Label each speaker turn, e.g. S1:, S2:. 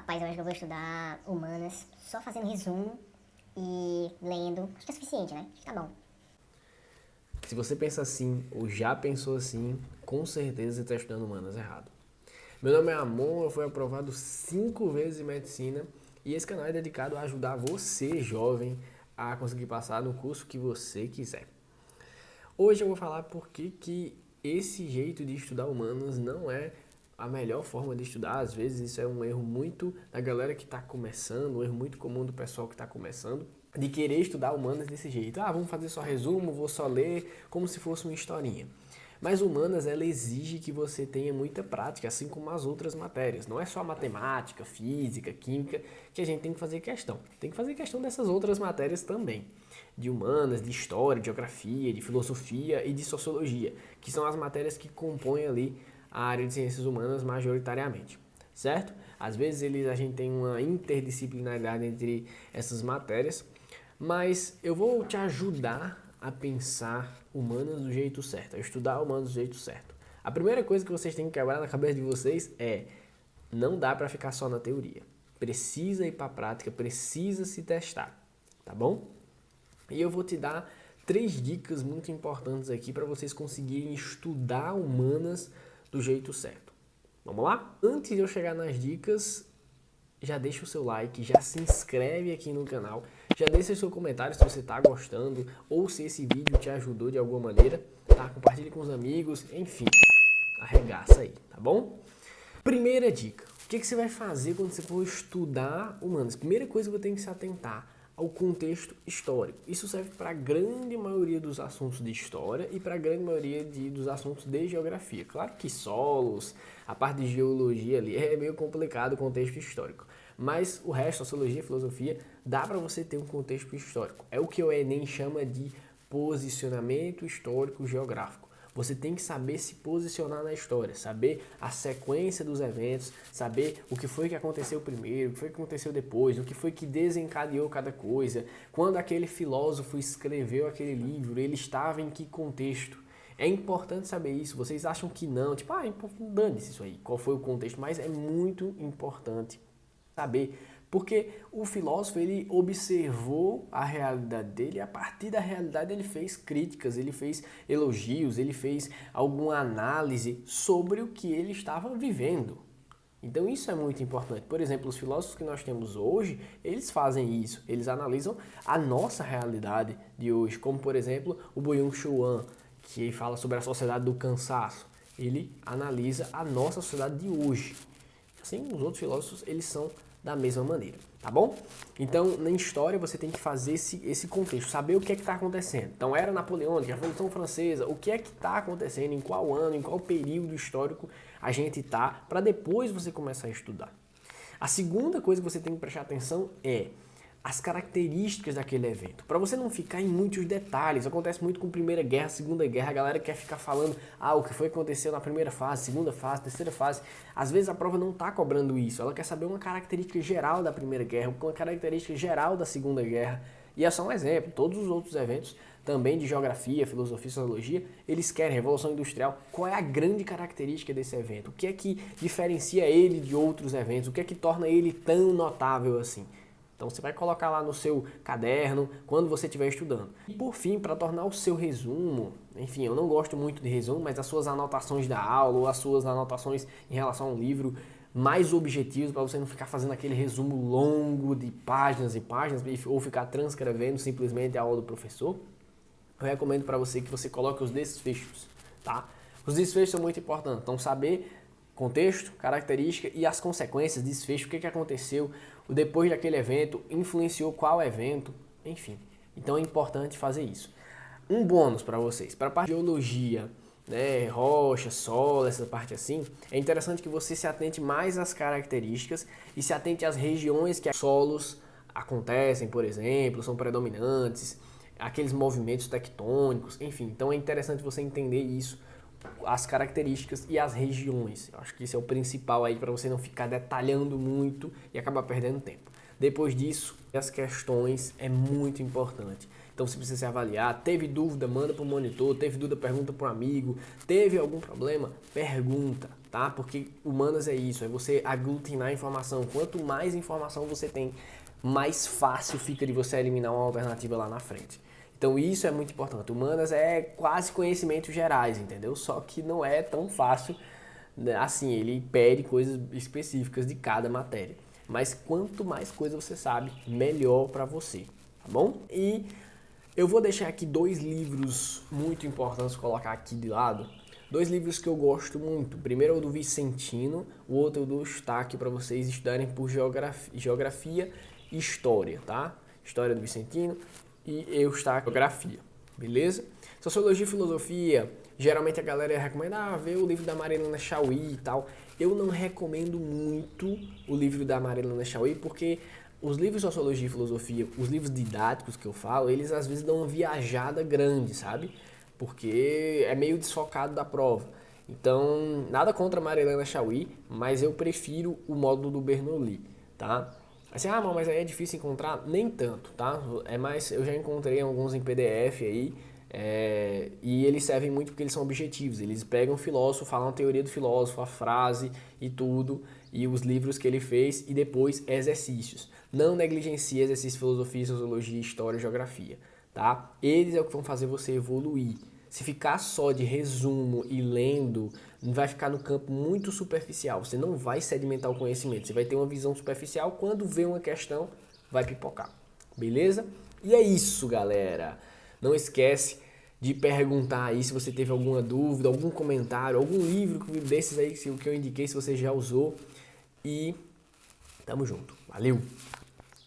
S1: Rapaz, eu acho que eu vou estudar humanas só fazendo resumo e lendo. Acho que é suficiente, né? Acho que tá bom.
S2: Se você pensa assim ou já pensou assim, com certeza você está estudando humanas errado. Meu nome é Amon, eu fui aprovado 5 vezes em medicina e esse canal é dedicado a ajudar você, jovem, a conseguir passar no curso que você quiser. Hoje eu vou falar por que esse jeito de estudar humanas não é a melhor forma de estudar. Às vezes isso é um erro muito da galera que está começando, um erro muito comum do pessoal que está começando, de querer estudar humanas desse jeito. Ah, vamos fazer só resumo, vou só ler, como se fosse uma historinha. Mas humanas, ela exige que você tenha muita prática, assim como as outras matérias. Não é só matemática, física, química que a gente tem que fazer questão. Tem que fazer questão dessas outras matérias também. De humanas, de história, de geografia, de filosofia e de sociologia, que são as matérias que compõem ali a área de ciências humanas majoritariamente, certo? Às vezes a gente tem uma interdisciplinaridade entre essas matérias, mas eu vou te ajudar a pensar humanas do jeito certo, a estudar humanas do jeito certo. A primeira coisa que vocês têm que quebrar na cabeça de vocês é: não dá para ficar só na teoria. Precisa ir para a prática, precisa se testar, tá bom? E eu vou te dar 3 dicas muito importantes aqui para vocês conseguirem estudar humanas do jeito certo. Vamos lá? Antes de eu chegar nas dicas, já deixa o seu like, já se inscreve aqui no canal, já deixa o seu comentário se você está gostando ou se esse vídeo te ajudou de alguma maneira, tá? Compartilhe com os amigos, enfim, arregaça aí, tá bom? Primeira dica, o que você vai fazer quando você for estudar humanas? Primeira coisa que você tem que se atentar ao contexto histórico. Isso serve para a grande maioria dos assuntos de história e para a grande maioria dos assuntos de geografia. Claro que solos, a parte de geologia ali é meio complicado o contexto histórico. Mas o resto, sociologia, filosofia, dá para você ter um contexto histórico. É o que o Enem chama de posicionamento histórico geográfico. Você tem que saber se posicionar na história, saber a sequência dos eventos, saber o que foi que aconteceu primeiro, o que foi que aconteceu depois, o que foi que desencadeou cada coisa, quando aquele filósofo escreveu aquele livro, ele estava em que contexto. É importante saber isso. Vocês acham que não, tipo, dane-se isso aí, qual foi o contexto, mas é muito importante saber, porque o filósofo ele observou a realidade dele e a partir da realidade ele fez críticas, ele fez elogios, ele fez alguma análise sobre o que ele estava vivendo. Então isso é muito importante. Por exemplo, os filósofos que nós temos hoje, eles fazem isso, eles analisam a nossa realidade de hoje, como por exemplo o Byung-Chul Han, que fala sobre a sociedade do cansaço. Ele analisa a nossa sociedade de hoje. Assim, os outros filósofos, eles são da mesma maneira, tá bom? Então, na história, você tem que fazer esse contexto, saber o que é que está acontecendo. Então, era napoleônica, a Revolução Francesa, o que é que está acontecendo, em qual ano, em qual período histórico a gente está, para depois você começar a estudar. A segunda coisa que você tem que prestar atenção é as características daquele evento. Para você não ficar em muitos detalhes. Acontece muito com Primeira Guerra, Segunda Guerra. A galera quer ficar falando, o que foi que aconteceu na primeira fase, segunda fase, terceira fase. Às vezes a prova não está cobrando isso. Ela quer saber uma característica geral da Primeira Guerra, uma característica geral da Segunda Guerra. E é só um exemplo. Todos os outros eventos, também de geografia, filosofia, sociologia, eles querem Revolução Industrial. Qual é a grande característica desse evento? O que é que diferencia ele de outros eventos? O que é que torna ele tão notável assim? Então você vai colocar lá no seu caderno quando você estiver estudando. E por fim, para tornar o seu resumo, enfim, eu não gosto muito de resumo, mas as suas anotações da aula ou as suas anotações em relação a um livro mais objetivos, para você não ficar fazendo aquele resumo longo de páginas e páginas ou ficar transcrevendo simplesmente a aula do professor, eu recomendo para você que você coloque os desfechos, tá? Os desfechos são muito importantes, então saber contexto, característica e as consequências, desfecho, o que aconteceu depois daquele evento, influenciou qual evento, enfim. Então é importante fazer isso. Um bônus para vocês, para a parte de geologia, né, rocha, solo, essa parte assim, é interessante que você se atente mais às características e se atente às regiões que os solos acontecem, por exemplo, são predominantes, aqueles movimentos tectônicos, enfim. Então é interessante você entender isso, as características e as regiões. Eu acho que isso é o principal aí para você não ficar detalhando muito e acabar perdendo tempo. Depois disso, as questões é muito importante. então você precisa se avaliar. Teve dúvida, manda para o monitor. Teve dúvida, pergunta para um amigo. Teve algum problema? Pergunta, tá? Porque humanas é isso, é você aglutinar informação. Quanto mais informação você tem, mais fácil fica de você eliminar uma alternativa lá na frente. Então isso é muito importante. Humanas é quase conhecimentos gerais, entendeu? Só que não é tão fácil assim, ele pede coisas específicas de cada matéria. Mas quanto mais coisa você sabe, melhor para você, tá bom? E eu vou deixar aqui 2 livros muito importantes, colocar aqui de lado. 2 livros que eu gosto muito. O primeiro é o do Vicentino, o outro é o do Eustáquio, para vocês estudarem por geografia e história, tá? História do Vicentino e Eustáquio, geografia, beleza? Sociologia e filosofia, geralmente a galera recomenda ver o livro da Marilena Chauí e tal. Eu não recomendo muito o livro da Marilena Chauí, porque os livros de sociologia e filosofia, os livros didáticos que eu falo, eles às vezes dão uma viajada grande, sabe? Porque é meio desfocado da prova. Então, nada contra a Marilena Chauí, mas eu prefiro o módulo do Bernoulli, tá? Assim, mas aí é difícil encontrar? Nem tanto, tá? Eu já encontrei alguns em PDF aí, e eles servem muito porque eles são objetivos. Eles pegam o filósofo, falam a teoria do filósofo, a frase e tudo, e os livros que ele fez, e depois exercícios. Não negligencie exercícios de filosofia, sociologia, história e geografia, tá? Eles é o que vão fazer você evoluir. Se ficar só de resumo e lendo, vai ficar no campo muito superficial. Você não vai sedimentar o conhecimento. Você vai ter uma visão superficial. Quando vê uma questão, vai pipocar. Beleza? E é isso, galera. Não esquece de perguntar aí se você teve alguma dúvida, algum comentário, algum livro desses aí que eu indiquei, se você já usou. E tamo junto. Valeu!